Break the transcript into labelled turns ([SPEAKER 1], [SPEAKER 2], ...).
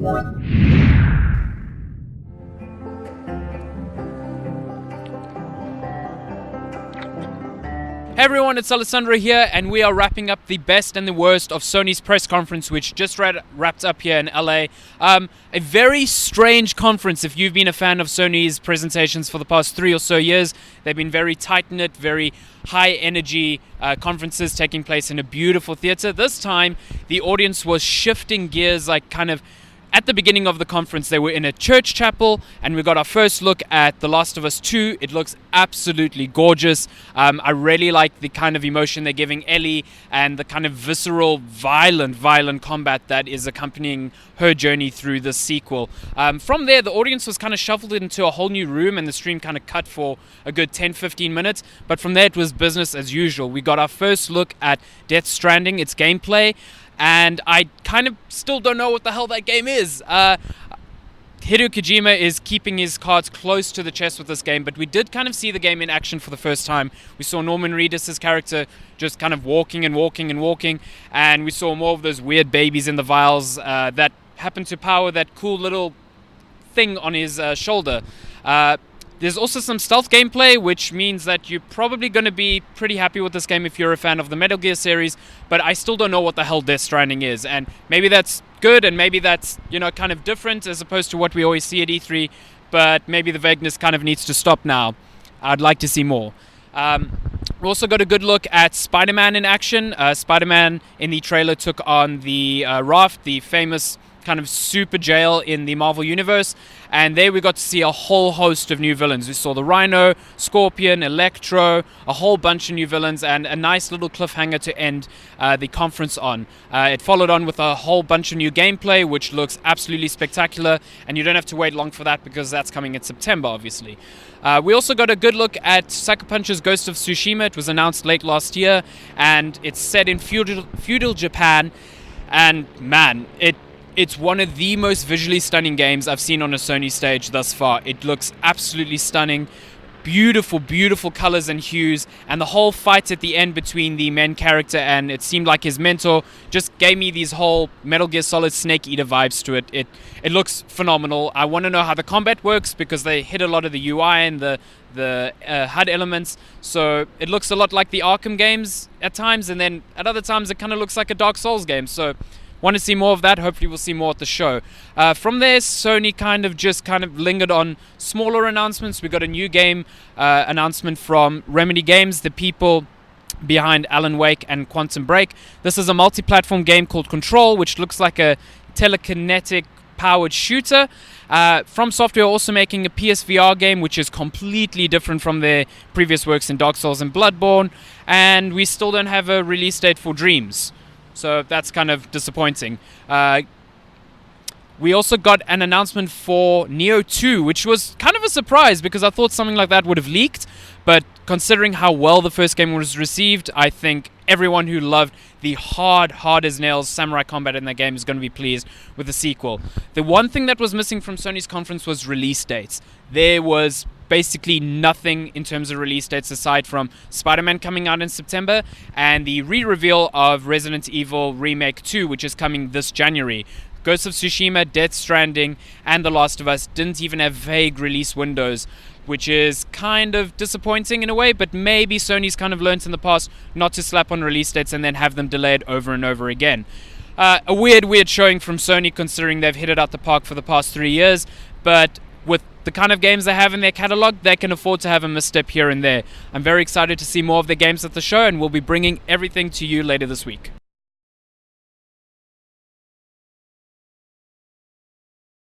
[SPEAKER 1] Hey everyone, it's Alessandro here, and we are wrapping up the best and the worst of Sony's press conference, which just wrapped up here in LA. A very strange conference if you've been a fan of Sony's presentations for the past 3 or so years. They've been very tight-knit, very high-energy conferences taking place in a beautiful theater. This time, the audience was shifting gears, like kind of at the beginning of the conference. They were in a church chapel, and we got our first look at The Last of Us 2. It looks absolutely gorgeous. I really like the kind of emotion they're giving Ellie and the kind of visceral, violent combat that is accompanying her journey through this sequel. From there, the audience was kind of shuffled into a whole new room, and the stream kind of cut for a good 10-15 minutes. But from there, it was business as usual. We got our first look at Death Stranding, its gameplay, and I kind of still don't know what the hell that game is. Hideo Kojima is keeping his cards close to the chest with this game, but we did kind of see the game in action for the first time. We saw Norman Reedus' character just kind of walking, and we saw more of those weird babies in the vials that happened to power that cool little thing on his shoulder. There's also some stealth gameplay, which means that you're probably going to be pretty happy with this game if you're a fan of the Metal Gear series, but I still don't know what the hell Death Stranding is, and maybe that's good, and maybe that's, kind of different as opposed to what we always see at E3, but maybe the vagueness kind of needs to stop now. I'd like to see more. We also got a good look at Spider-Man in action. Spider-Man in the trailer took on the Raft, the famous kind of super jail in the Marvel Universe, and there we got to see a whole host of new villains. We saw the Rhino, Scorpion, Electro, a whole bunch of new villains, and a nice little cliffhanger to end the conference on. It followed on with a whole bunch of new gameplay, which looks absolutely spectacular, and you don't have to wait long for that because that's coming in September, obviously. We also got a good look at Sucker Punch's Ghost of Tsushima. It was announced late last year, and it's set in feudal Japan, and man, it's one of the most visually stunning games I've seen on a Sony stage thus far. It looks absolutely stunning. Beautiful colors and hues, and the whole fight at the end between the main character and it seemed like his mentor just gave me these whole Metal Gear Solid Snake Eater vibes to it. It looks phenomenal. I want to know how the combat works because they hit a lot of the UI and the HUD elements, so it looks a lot like the Arkham games at times, and then at other times it kind of looks like a Dark Souls game, so want to see more of that. Hopefully we'll see more at the show. From there, Sony kind of lingered on smaller announcements. We got a new game announcement from Remedy Games, the people behind Alan Wake and Quantum Break. This is a multi-platform game called Control, which looks like a telekinetic powered shooter. From Software also making a PSVR game, which is completely different from their previous works in Dark Souls and Bloodborne, and we still don't have a release date for Dreams. So that's kind of disappointing. We also got an announcement for Neo 2, which was kind of a surprise because I thought something like that would have leaked. But considering how well the first game was received, I think everyone who loved the hard as nails samurai combat in that game is going to be pleased with the sequel. The one thing that was missing from Sony's conference was release dates. There was basically nothing in terms of release dates aside from Spider-Man coming out in September and the re-reveal of Resident Evil Remake 2, which is coming this January. Ghost of Tsushima, Death Stranding, and The Last of Us didn't even have vague release windows, which is kind of disappointing in a way, but maybe Sony's kind of learned in the past not to slap on release dates and then have them delayed over and over again. A weird showing from Sony considering they've hit it out the park for the past 3 years, but with the kind of games they have in their catalog, they can afford to have a misstep here and there. I'm very excited to see more of their games at the show, and we'll be bringing everything to you later this week.